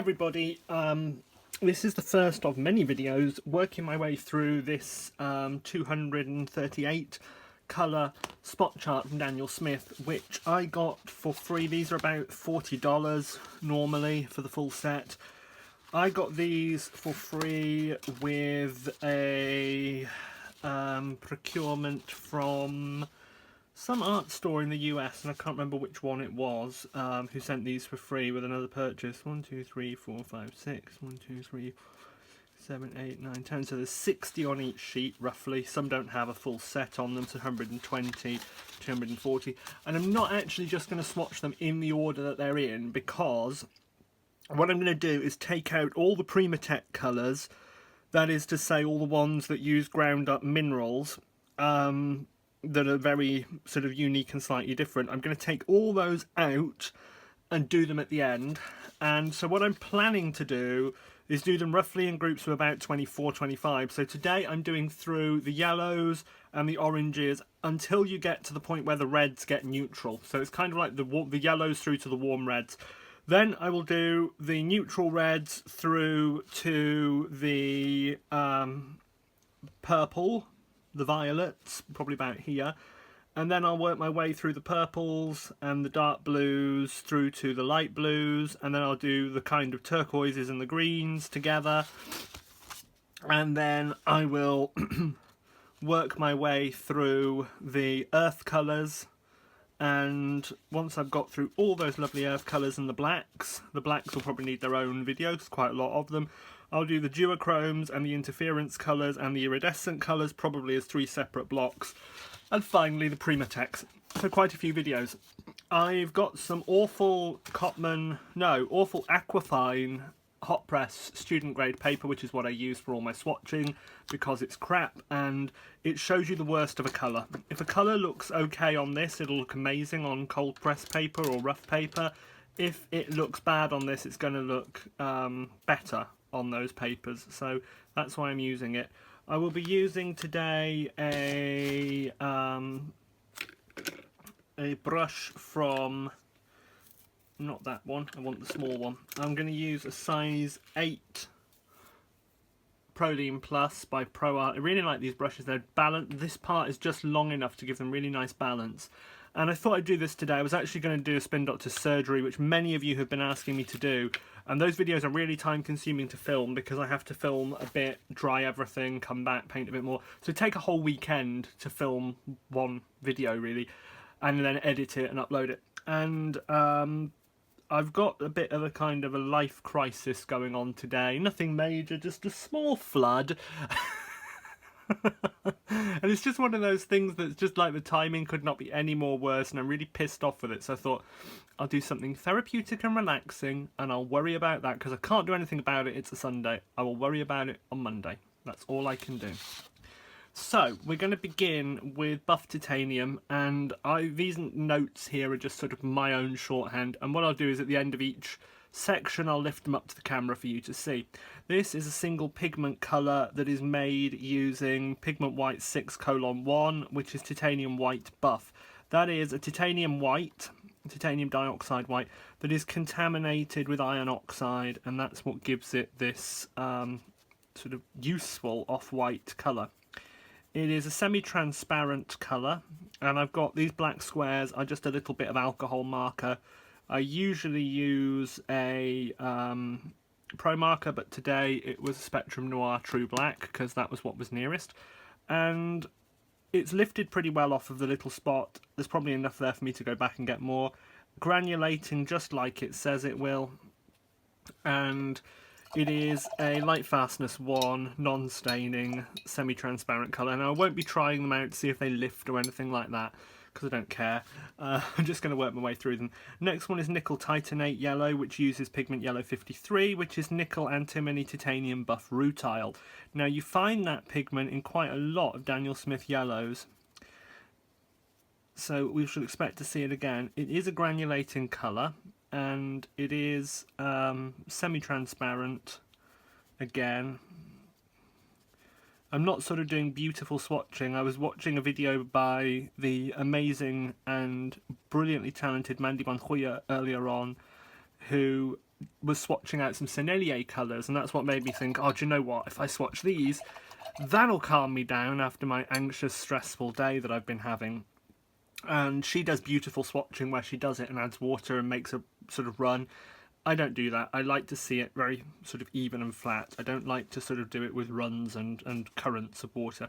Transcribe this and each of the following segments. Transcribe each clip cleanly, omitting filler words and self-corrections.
everybody, this is the first of many videos working my way through this 238 colour spot chart from Daniel Smith, which I got for free. These are about $40 normally for the full set. I got these for free with a procurement from some art store in the US, and I can't remember which one it was, who sent these for free with another purchase. 1, 2, 3, 4, 5, 6. 1, 2, 3, 7, 8, 9, 10. So there's 60 on each sheet, roughly. Some don't have a full set on them, so 120, 240. And I'm not actually just going to swatch them in the order that they're in, because what I'm going to do is take out all the Primatech colours, that is to say all the ones that use ground up minerals, that are very sort of unique and slightly different. I'm going to take all those out and do them at the end. And so what I'm planning to do is do them roughly in groups of about 24, 25. So today I'm doing through the yellows and the oranges until you get to the point where the reds get neutral. So it's kind of like the yellows through to the warm reds. Then I will do the neutral reds through to the purple, the violets, probably about here, and then I'll work my way through the purples and the dark blues through to the light blues, and then I'll do the kind of turquoises and the greens together, and then I will work my way through the earth colours. And once I've got through all those lovely earth colours and the blacks will probably need their own video, there's quite a lot of them. I'll do the duochromes and the interference colours and the iridescent colours, probably as 3 separate blocks. And finally the Primatechs. So quite a few videos. I've got some awful Aquafine hot press student grade paper, which is what I use for all my swatching because it's crap and it shows you the worst of a colour. If a colour looks okay on this, it'll look amazing on cold press paper or rough paper. If it looks bad on this, it's going to look better on those papers, so that's why I'm using it. I will be using today a brush from, not that one, I want the small one. I'm going to use a size 8 Proline Plus by ProArt. I really like these brushes, they're balanced. This part is just long enough to give them really nice balance. And I thought I'd do this today. I was actually going to do a spin doctor surgery, which many of you have been asking me to do. And those videos are really time consuming to film because I have to film a bit, dry everything, come back, paint a bit more. So take a whole weekend to film one video really, and then edit it and upload it. And I've got a bit of a kind of a life crisis going on today. Nothing major, just a small flood. And it's just one of those things that's just like the timing could not be any more worse, and I'm really pissed off with it. So I thought I'll do something therapeutic and relaxing, and I'll worry about that because I can't do anything about it. It's a Sunday. I will worry about it on Monday. That's all I can do. So we're going to begin with buff titanium, and these notes here are just sort of my own shorthand, and what I'll do is at the end of each section I'll lift them up to the camera for you to see. This is a single pigment colour that is made using pigment white 6:1, which is titanium white buff. That is a titanium white, titanium dioxide white, that is contaminated with iron oxide, and that's what gives it this sort of useful off-white colour. It is a semi-transparent colour, and I've got these black squares are just a little bit of alcohol marker. I usually use a Pro marker, but today it was a Spectrum Noir True Black because that was what was nearest. And it's lifted pretty well off of the little spot. There's probably enough there for me to go back and get more. Granulating just like it says it will. And it is a light fastness 1, non-staining, semi-transparent colour. Now I won't be trying them out to see if they lift or anything like that, because I don't care. I'm just going to work my way through them. Next one is nickel titanate yellow, which uses pigment yellow 53, which is nickel antimony titanium buff rutile. Now you find that pigment in quite a lot of Daniel Smith yellows, so we should expect to see it again. It is a granulating colour, and it is semi-transparent again. I'm not sort of doing beautiful swatching. I was watching a video by the amazing and brilliantly talented Mandy Banhuya earlier on, who was swatching out some Sennelier colours, and that's what made me think, oh, do you know what, if I swatch these, that'll calm me down after my anxious, stressful day that I've been having. And she does beautiful swatching where she does it and adds water and makes a sort of run. I don't do that. I like to see it very sort of even and flat. I don't like to sort of do it with runs and currents of water.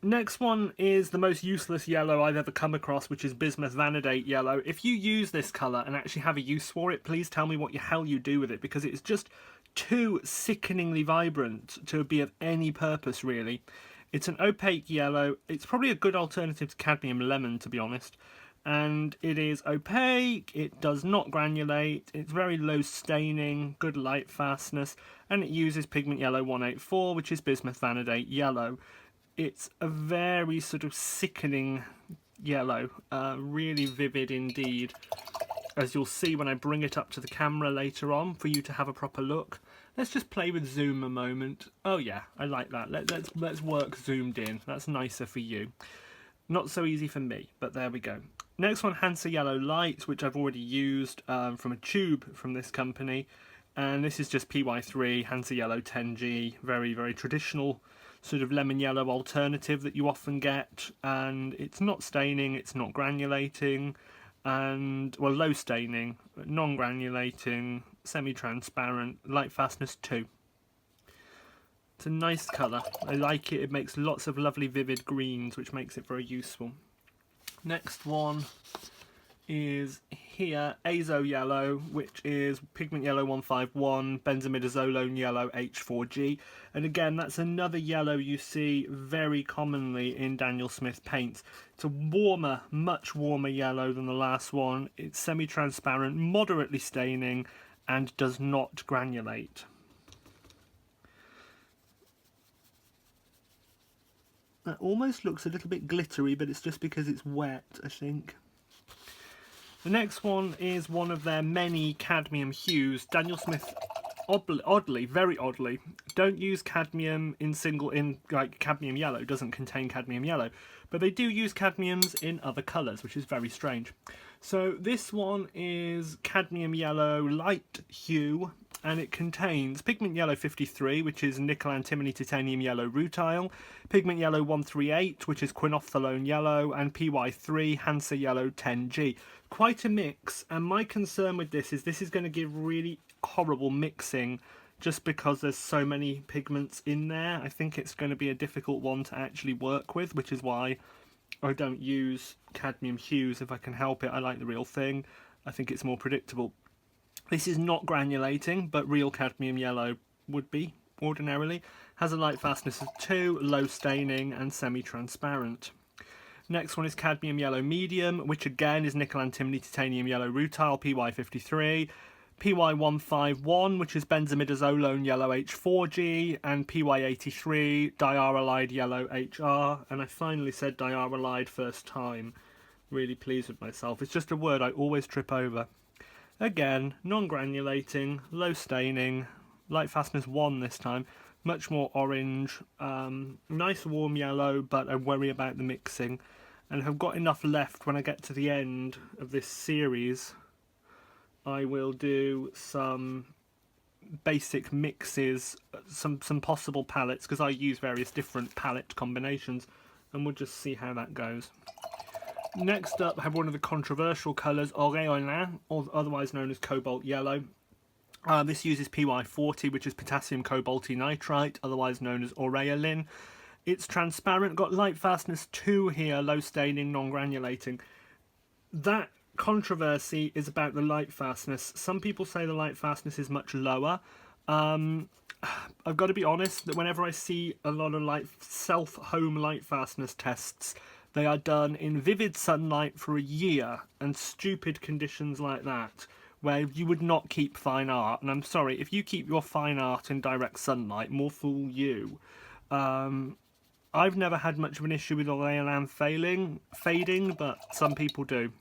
Next one is the most useless yellow I've ever come across, which is bismuth vanadate yellow. If you use this colour and actually have a use for it, please tell me what the hell you do with it, because it's just too sickeningly vibrant to be of any purpose, really. It's an opaque yellow. It's probably a good alternative to cadmium lemon, to be honest. And it is opaque, it does not granulate, it's very low staining, good light fastness, and it uses pigment yellow 184, which is bismuth vanadate yellow. It's a very sort of sickening yellow, really vivid indeed, as you'll see when I bring it up to the camera later on for you to have a proper look. Let's just play with zoom a moment. Oh yeah, I like that. Let's work zoomed in. That's nicer for you. Not so easy for me, but there we go. Next one, Hansa Yellow Light, which I've already used from a tube from this company. And this is just PY3, Hansa Yellow 10G, very, very traditional sort of lemon yellow alternative that you often get. And it's not staining, it's not granulating, and, well, low staining, non-granulating, semi-transparent, light fastness 2. It's a nice colour. I like it. It makes lots of lovely vivid greens, which makes it very useful. Next one is here, Azo Yellow, which is pigment yellow 151, benzimidazolone yellow H4G. And again, that's another yellow you see very commonly in Daniel Smith paints. It's a warmer, much warmer yellow than the last one. It's semi-transparent, moderately staining, and does not granulate. That almost looks a little bit glittery, but it's just because it's wet, I think. The next one is one of their many cadmium hues. Daniel Smith, oddly, very oddly, don't use cadmium like cadmium yellow, doesn't contain cadmium yellow, but they do use cadmiums in other colours, which is very strange. So this one is cadmium yellow light hue, and it contains pigment yellow 53, which is nickel antimony titanium yellow rutile, pigment yellow 138, which is quinophthalone yellow, and PY3 Hansa yellow 10G. Quite a mix, and my concern with this is going to give really horrible mixing just because there's so many pigments in there. I think it's going to be a difficult one to actually work with, which is why I don't use cadmium hues if I can help it. I like the real thing. I think it's more predictable. This is not granulating, but real cadmium yellow would be ordinarily. Has a light fastness of 2, low staining, and semi-transparent. Next one is cadmium yellow medium, which again is nickel antimony titanium yellow rutile PY53, PY151, which is benzimidazolone yellow H4G, and PY83 diarylide yellow HR. And I finally said diarylide first time. Really pleased with myself. It's just a word I always trip over. Again, non-granulating, low staining, light fastness 1 this time, much more orange, nice warm yellow, but I worry about the mixing, and have got enough left when I get to the end of this series. I will do some basic mixes, some possible palettes, because I use various different palette combinations, and we'll just see how that goes. Next up, I have one of the controversial colours, Auréolin, or otherwise known as cobalt yellow. This uses PY40, which is potassium cobaltinitrite, otherwise known as Auréolin. It's transparent, got light fastness 2 here, low staining, non-granulating. That controversy is about the light fastness. Some people say the light fastness is much lower. I've got to be honest that whenever I see a lot of self-home light fastness tests, they are done in vivid sunlight for a year and stupid conditions like that, where you would not keep fine art. And I'm sorry, if you keep your fine art in direct sunlight, more fool you. I've never had much of an issue with Auréolin fading, but some people do.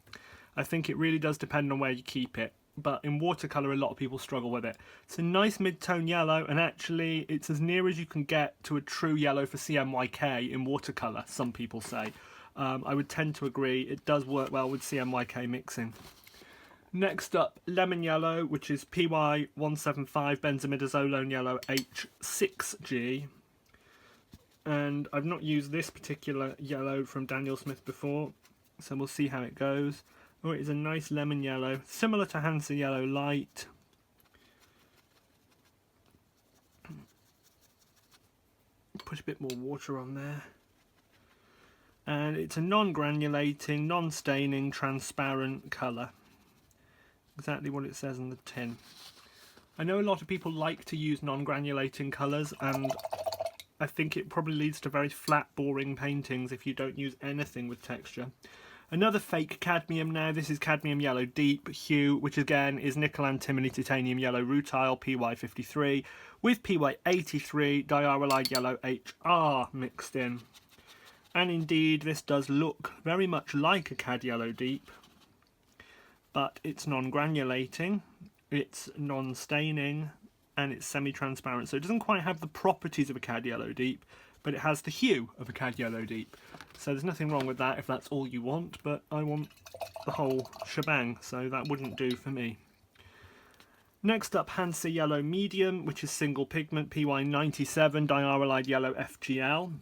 I think it really does depend on where you keep it. But in watercolour, a lot of people struggle with it. It's a nice mid-tone yellow, and actually it's as near as you can get to a true yellow for CMYK in watercolour, some people say. I would tend to agree. It does work well with CMYK mixing. Next up, lemon yellow, which is PY175 benzimidazolone yellow H6G. And I've not used this particular yellow from Daniel Smith before, so we'll see how it goes. Oh, it is a nice lemon yellow, similar to Hansa Yellow Light. Put a bit more water on there. And it's a non-granulating, non-staining, transparent colour. Exactly what it says on the tin. I know a lot of people like to use non-granulating colours, and I think it probably leads to very flat, boring paintings if you don't use anything with texture. Another fake cadmium now. This is cadmium yellow deep hue, which again is nickel antimony titanium yellow rutile PY53 with PY83 diarylide yellow HR mixed in. And indeed this does look very much like a cad yellow deep, but it's non-granulating, it's non-staining, and it's semi-transparent. So it doesn't quite have the properties of a cad yellow deep, but it has the hue of a cad yellow deep. So there's nothing wrong with that if that's all you want, but I want the whole shebang, so that wouldn't do for me. Next up, Hansa Yellow Medium, which is single pigment, PY97 diarylide yellow FGL.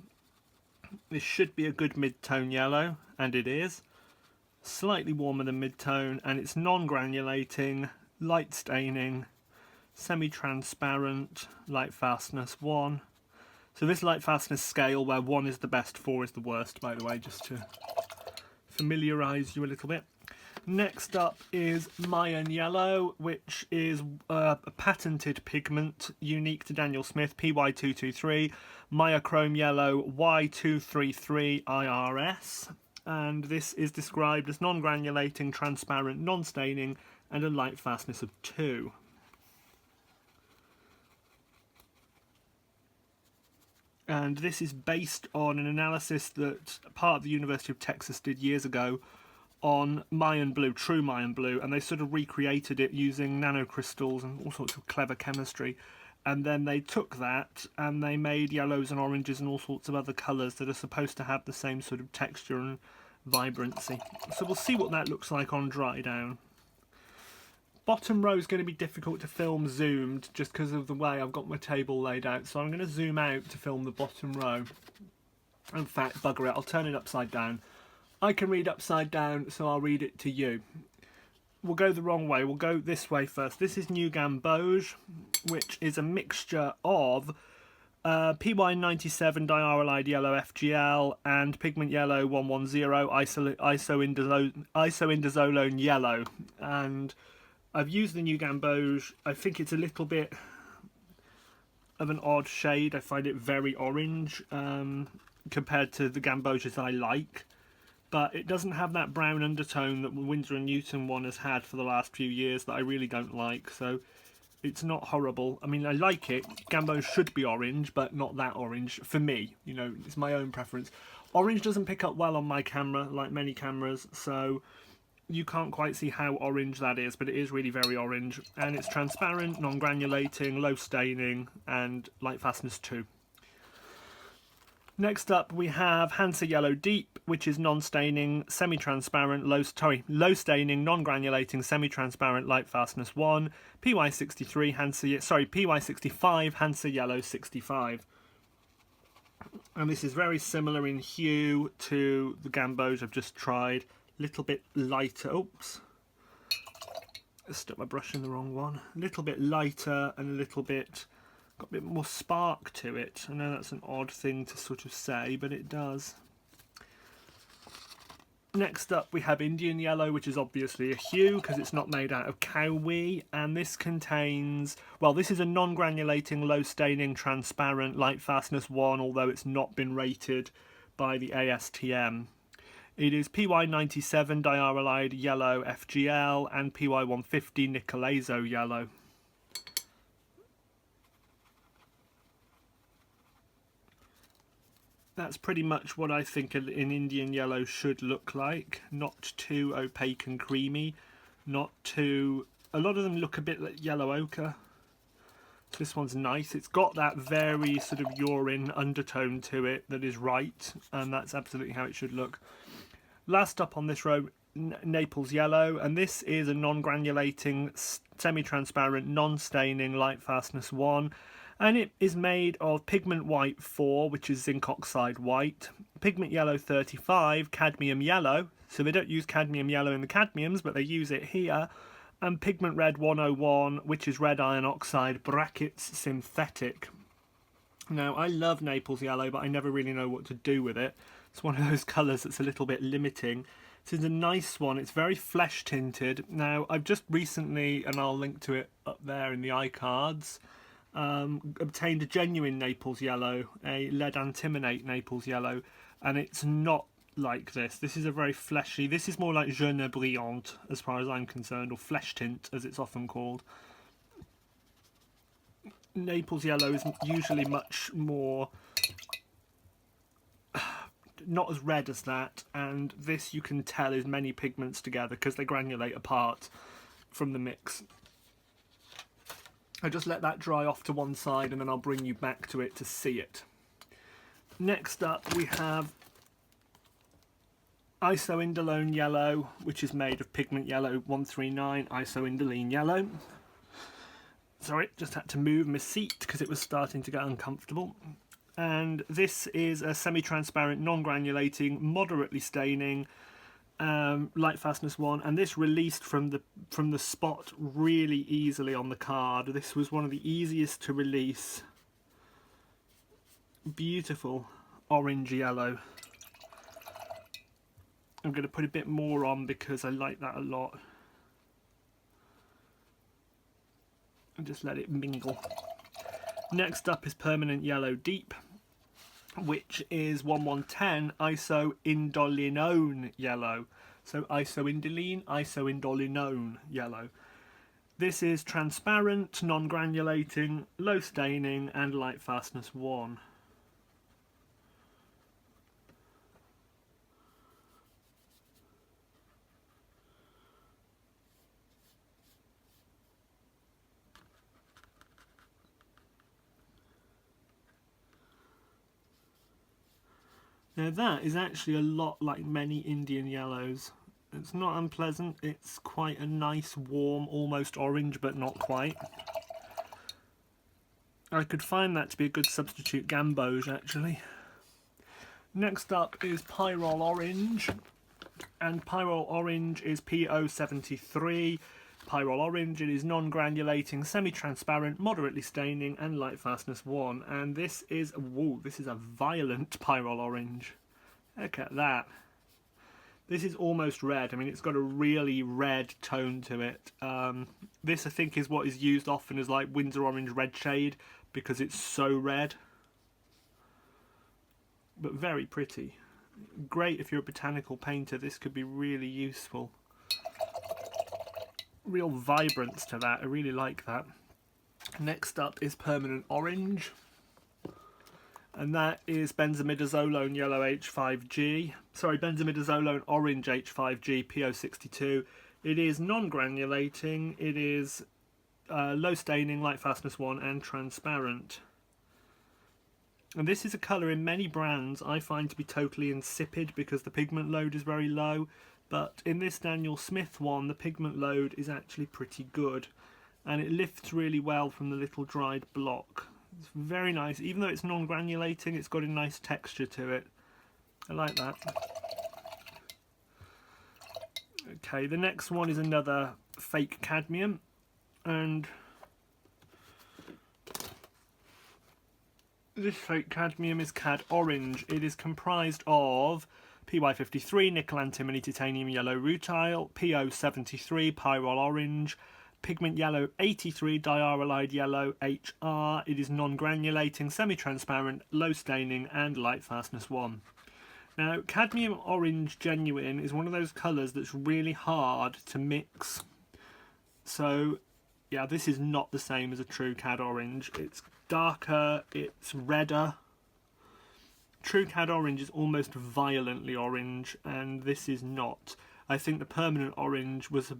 This should be a good mid-tone yellow, and it is. Slightly warmer than mid-tone, and it's non-granulating, light staining, semi-transparent, light fastness 1. So this light fastness scale, where 1 is the best, 4 is the worst, by the way, just to familiarise you a little bit. Next up is Mayan Yellow, which is a patented pigment unique to Daniel Smith, PY223, Myochrome Yellow Y233IRS. And this is described as non-granulating, transparent, non-staining, and a light fastness of 2. And this is based on an analysis that part of the University of Texas did years ago on Mayan blue, true Mayan blue, and they sort of recreated it using nanocrystals and all sorts of clever chemistry. And then they took that and they made yellows and oranges and all sorts of other colours that are supposed to have the same sort of texture and vibrancy. So we'll see what that looks like on dry down. Bottom row is going to be difficult to film zoomed just because of the way I've got my table laid out, so I'm going to zoom out to film the bottom row. In fact, bugger it, I'll turn it upside down. I can read upside down, so I'll read it to you. We'll go the wrong way, we'll go this way first. This is New Gamboge, which is a mixture of PY97 diarylide yellow FGL and pigment yellow 110 isoindazolone yellow. And I've used the New Gamboge. I think it's a little bit of an odd shade. I find it very orange compared to the Gamboges I like. But it doesn't have that brown undertone that the Winsor & Newton one has had for the last few years that I really don't like. So it's not horrible. I mean, I like it. Gamboge should be orange, but not that orange for me. You know, it's my own preference. Orange doesn't pick up well on my camera, like many cameras, so you can't quite see how orange that is, but it is really very orange. And it's transparent, non-granulating, low staining, and light fastness 2. Next up we have Hansa Yellow Deep, which is non-staining, semi-transparent, low staining, non-granulating, semi-transparent, light fastness 1. PY65 Hansa Yellow 65. And this is very similar in hue to the Gamboge I've just tried. Little bit lighter. Oops, I stuck my brush in the wrong one. A little bit lighter and a little bit, got a bit more spark to it. I know that's an odd thing to sort of say, but it does. Next up we have Indian Yellow, which is obviously a hue because it's not made out of cow wee, and this contains, well, this is a non-granulating, low staining, transparent, light fastness 1, although it's not been rated by the ASTM. It is PY97 diarylide yellow FGL and PY150 nickel yellow. That's pretty much what I think an Indian Yellow should look like. Not too opaque and creamy. Not too... A lot of them look a bit like yellow ochre. This one's nice. It's got that very sort of urine undertone to it that is right, and that's absolutely how it should look. Last up on this row Naples Yellow, and this is a non-granulating, semi-transparent, non-staining light fastness 1, and it is made of pigment white 4, which is zinc oxide white, pigment yellow 35, cadmium yellow, so they don't use cadmium yellow in the cadmiums, but they use it here, and pigment red 101, which is red iron oxide brackets synthetic. Now, I love Naples Yellow, but I never really know what to do with it. It's one of those colours that's a little bit limiting. This is a nice one. It's very flesh tinted. Now, I've just recently, and I'll link to it up there in the iCards, obtained a genuine Naples Yellow, a lead antimonate Naples Yellow, and it's not like this. This is a very fleshy, this is more like jaune brillant as far as I'm concerned, or flesh tint as it's often called. Naples Yellow is usually much more, not as red as that, and this you can tell is many pigments together because they granulate apart from the mix. I just let that dry off to one side and then I'll bring you back to it to see it. Next up we have Isoindolone Yellow, which is made of pigment yellow 139, isoindolene yellow. Sorry, just had to move my seat because it was starting to get uncomfortable. And this is a semi-transparent, non-granulating, moderately staining light fastness 1, and this released from the spot really easily on the card. This was one of the easiest to release. Beautiful orange yellow. I'm going to put a bit more on because I like that a lot. And just let it mingle. Next up is Permanent Yellow Deep, which is 1110 isoindolinone yellow. So isoindolinone yellow. This is transparent, non-granulating, low staining, and light fastness 1. Now that is actually a lot like many Indian yellows. It's not unpleasant, it's quite a nice, warm, almost orange, but not quite. I could find that to be a good substitute gamboge, actually. Next up is Pyrrole Orange, and Pyrrole Orange is PO73. Pyrrole Orange, it is non-granulating, semi-transparent, moderately staining, and light fastness 1. And this is, whoa, this is a violent Pyrrole Orange. Look at that. This is almost red. I mean, it's got a really red tone to it. This, I think, is what is used often as like Windsor Orange red shade because it's so red. But very pretty. Great if you're a botanical painter. This could be really useful. Real vibrance to that. I really like that. Next up is Permanent Orange, and that is benzimidazolone yellow H5G. Sorry, benzimidazolone orange H5G PO62. It is non-granulating. It is low staining, light fastness 1, and transparent. And this is a colour in many brands I find to be totally insipid because the pigment load is very low. But in this Daniel Smith one, the pigment load is actually pretty good. And it lifts really well from the little dried block. It's very nice. Even though it's non-granulating, it's got a nice texture to it. I like that. Okay, the next one is another fake cadmium. And this fake cadmium is Cad Orange. It is comprised of PY53, nickel antimony titanium yellow rutile, PO73, pyrrole orange, pigment yellow 83, diarylide yellow HR. It is non-granulating, semi-transparent, low staining, and light fastness 1. Now, cadmium orange genuine is one of those colours that's really hard to mix. So, yeah, this is not the same as a true Cad orange. It's darker, it's redder. True Cad Orange is almost violently orange, and this is not. I think the Permanent Orange was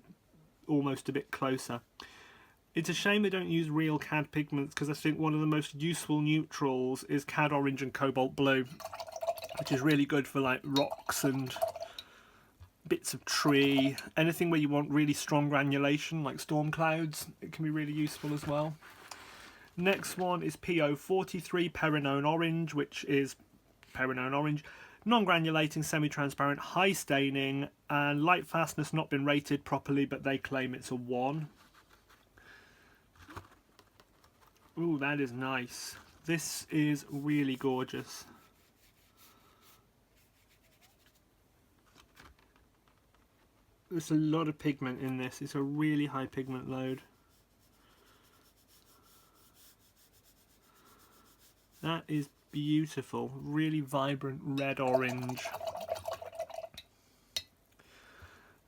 almost a bit closer. It's a shame they don't use real Cad pigments, because I think one of the most useful neutrals is Cad Orange and Cobalt Blue, which is really good for like rocks and bits of tree, anything where you want really strong granulation, like storm clouds, it can be really useful as well. Next one is PO43 Perinone Orange, which is Perinone Orange. Non-granulating, semi-transparent, high staining, and light fastness not been rated properly, but they claim it's a 1. Ooh, that is nice. This is really gorgeous. There's a lot of pigment in this. It's a really high pigment load. That is beautiful. Really vibrant red orange.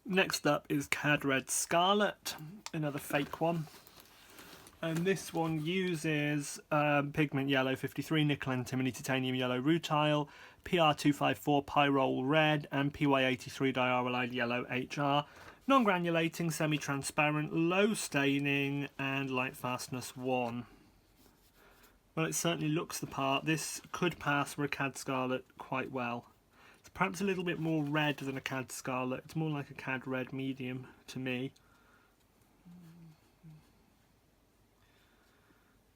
Next up is Cad Red Scarlet, another fake one. And this one uses pigment yellow 53, nickel antimony titanium yellow rutile, PR254 pyrrole red, and PY83 diaryl yellow HR. Non-granulating, semi-transparent, low staining, and light fastness 1. Well, it certainly looks the part. This could pass for a Cad Scarlet quite well. It's perhaps a little bit more red than a Cad Scarlet. It's more like a Cad Red medium to me.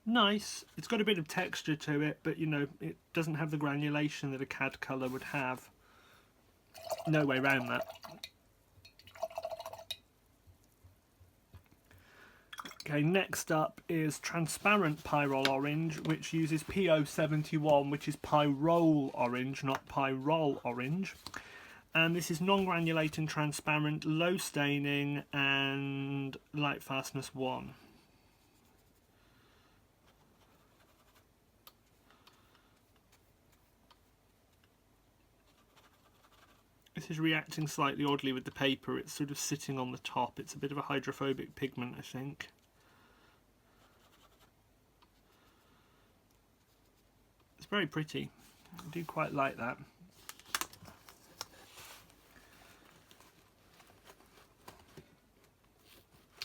Nice. It's got a bit of texture to it, but you know, it doesn't have the granulation that a Cad colour would have. No way around that. Okay, next up is Transparent Pyrrole Orange, which uses PO71, which is Pyrrole Orange, not Pyrrole Orange. And this is non-granulating, transparent, low staining, and light fastness 1. This is reacting slightly oddly with the paper. It's sort of sitting on the top. It's a bit of a hydrophobic pigment, I think. It's very pretty. I do quite like that.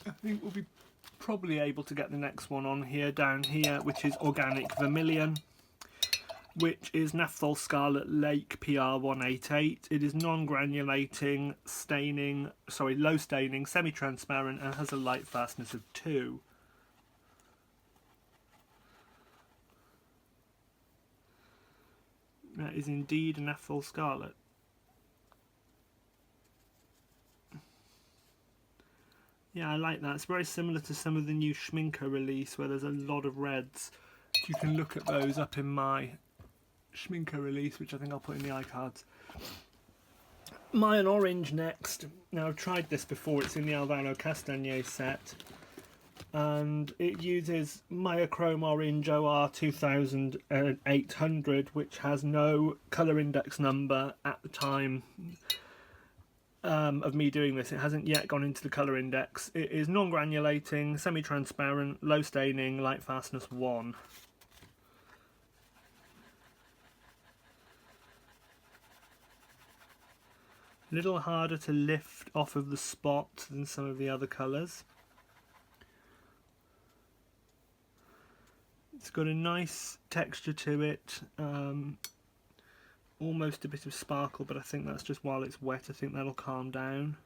I think we'll be probably able to get the next one on here, down here, which is Organic Vermilion, which is Naphthol Scarlet Lake PR188. It is non-granulating, low staining, semi-transparent, and has a light fastness of 2. That is indeed a Naphthol Scarlet. Yeah, I like that. It's very similar to some of the new Schminker release where there's a lot of reds. You can look at those up in my Schminker release, which I think I'll put in the iCards. Mayan Orange next. Now I've tried this before. It's in the Alvaro Castagne set, and it uses Myochrome Orange OR 2800, which has no colour index number at the time of me doing this. It hasn't yet gone into the colour index. It is non-granulating, semi-transparent, low staining, light fastness 1. A little harder to lift off of the spot than some of the other colours. It's got a nice texture to it, almost a bit of sparkle, but I think that's just while it's wet. I think that'll calm down.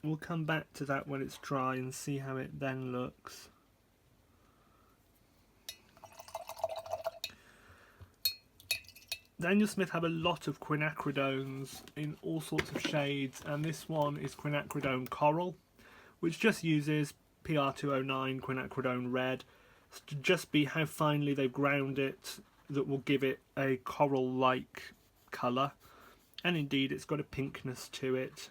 We'll come back to that when it's dry and see how it then looks. Daniel Smith have a lot of quinacridones in all sorts of shades, and this one is quinacridone Coral, which just uses PR209 quinacridone red to just be how finely they've ground it that will give it a coral-like colour. And indeed, it's got a pinkness to it.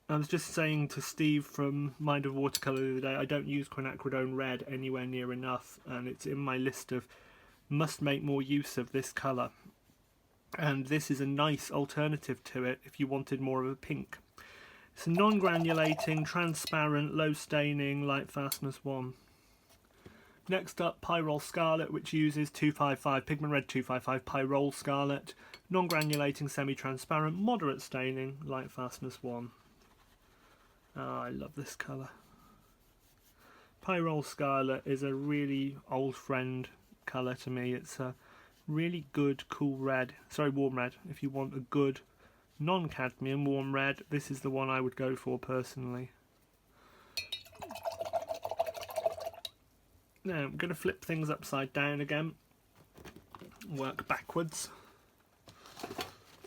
I was just saying to Steve from Mind of Watercolour the other day, I don't use quinacridone red anywhere near enough, and it's in my list of must make more use of this colour. And this is a nice alternative to it if you wanted more of a pink. It's non-granulating, transparent, low staining, light fastness 1. Next up, Pyrrole Scarlet, which uses 255, Pigment Red 255 Pyrrole Scarlet, non-granulating, semi-transparent, moderate staining, light fastness 1. Oh, I love this colour. Pyrrole Scarlet is a really old friend colour to me. It's Really good, cool red. Sorry, warm red. If you want a good non-cadmium warm red, this is the one I would go for personally. Now I'm going to flip things upside down again, work backwards.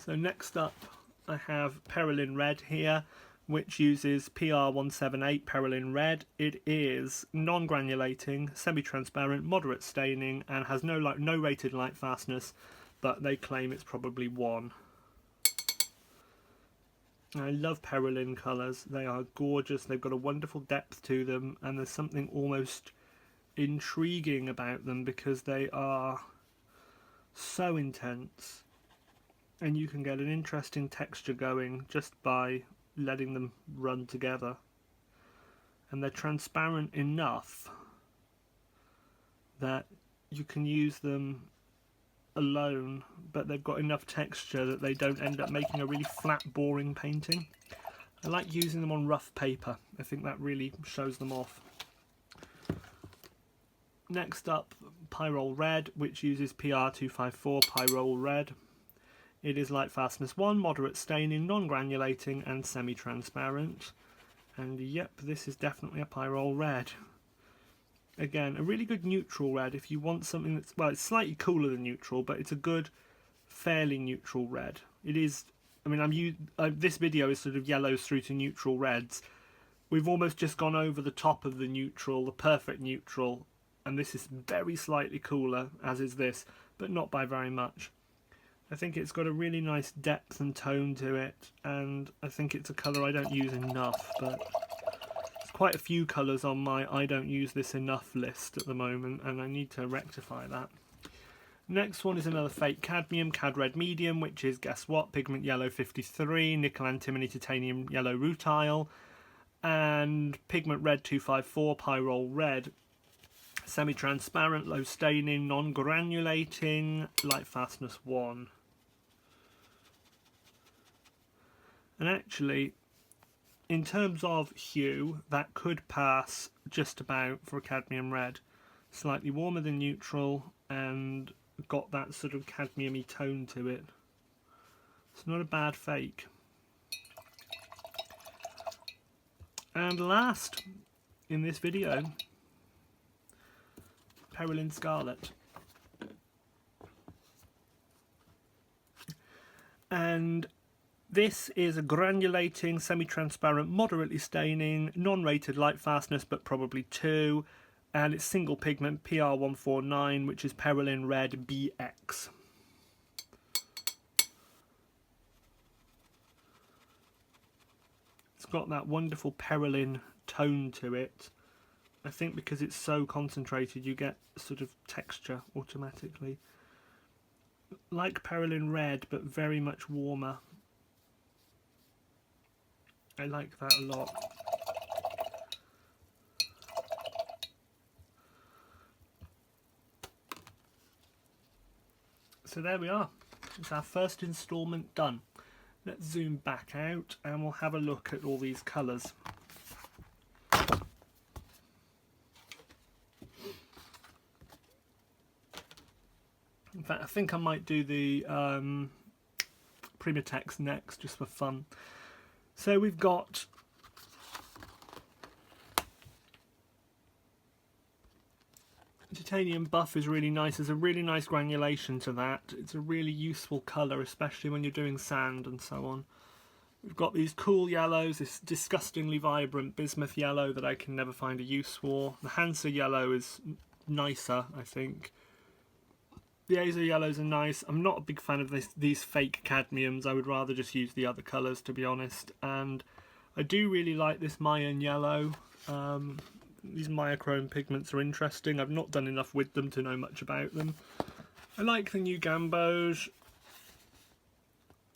So next up I have Perylene Red here, which uses PR178 Perylene Red. It is non-granulating, semi-transparent, moderate staining, and has no rated light fastness, but they claim it's probably 1. I love Perylene colours. They are gorgeous. They've got a wonderful depth to them, and there's something almost intriguing about them because they are so intense, and you can get an interesting texture going just by letting them run together. And they're transparent enough that you can use them alone, but they've got enough texture that they don't end up making a really flat, boring painting. I like using them on rough paper. I think that really shows them off. Next up, Pyrrole Red, which uses PR254 Pyrrole Red. It is light fastness 1, moderate staining, non-granulating, and semi-transparent. And yep, this is definitely a Pyrrole Red. Again, a really good neutral red if you want something that's, well, it's slightly cooler than neutral, but it's a good, fairly neutral red. It is, I mean, this video is sort of yellows through to neutral reds. We've almost just gone over the top of the neutral, the perfect neutral, and this is very slightly cooler, as is this, but not by very much. I think it's got a really nice depth and tone to it, and I think it's a colour I don't use enough, but there's quite a few colours on my I don't use this enough list at the moment, and I need to rectify that. Next one is another fake cadmium, Cad Red Medium, which is, guess what, pigment yellow 53, nickel antimony titanium yellow rutile, and pigment red 254, Pyrrole Red. Semi-transparent, low staining, non-granulating, light fastness 1. And actually, in terms of hue, that could pass just about for a cadmium red. Slightly warmer than neutral and got that sort of cadmium-y tone to it. It's not a bad fake. And last in this video, Perylene Scarlet. And this is a granulating, semi-transparent, moderately staining, non-rated light fastness, but probably 2, and it's single pigment PR149, which is Perylene Red BX. It's got that wonderful Perylene tone to it. I think because it's so concentrated, you get sort of texture automatically. Like Perylene Red, but very much warmer. I like that a lot. So there we are. It's our first instalment done. Let's zoom back out and we'll have a look at all these colours. In fact, I think I might do the Primatex next, just for fun. So we've got titanium buff is really nice. There's a really nice granulation to that. It's a really useful colour, especially when you're doing sand and so on. We've got these cool yellows, this disgustingly vibrant bismuth yellow that I can never find a use for. The Hansa yellow is nicer, I think. The Azo yellows are nice. I'm not a big fan of these fake cadmiums. I would rather just use the other colours, to be honest. And I do really like this Mayan yellow. These myochrome pigments are interesting. I've not done enough with them to know much about them. I like the new Gamboge.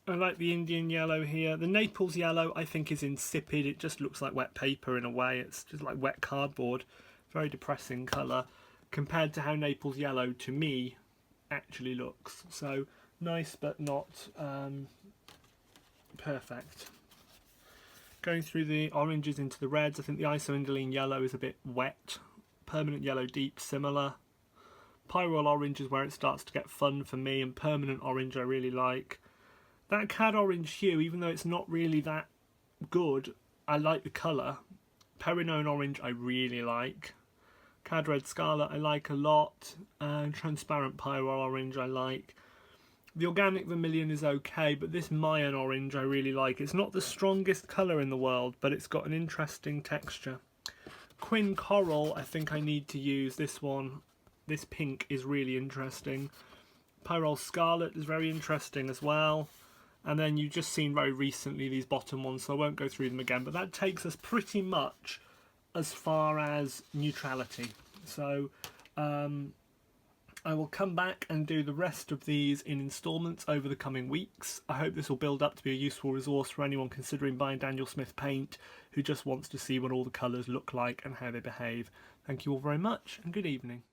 I like the Indian yellow here. The Naples yellow I think is insipid. It just looks like wet paper in a way. It's just like wet cardboard. Very depressing colour compared to how Naples yellow to me actually looks. So nice but not perfect. Going through the oranges into the reds, I think the isoindolene yellow is a bit wet. Permanent yellow deep similar. Pyrrole orange is where it starts to get fun for me, and permanent orange I really like. That cad orange hue, even though it's not really that good, I like the colour. Perrine orange I really like. Cad red scarlet I like a lot. And transparent pyrrole orange I like. The organic vermilion is okay, but this Mayan orange I really like. It's not the strongest colour in the world, but it's got an interesting texture. Quin coral, I think I need to use this one. This pink is really interesting. Pyrrole scarlet is very interesting as well. And then you've just seen very recently these bottom ones, so I won't go through them again. But that takes us pretty much as far as neutrality. So I will come back and do the rest of these in instalments over the coming weeks. I hope this will build up to be a useful resource for anyone considering buying Daniel Smith paint who just wants to see what all the colours look like and how they behave. Thank you all very much, and good evening.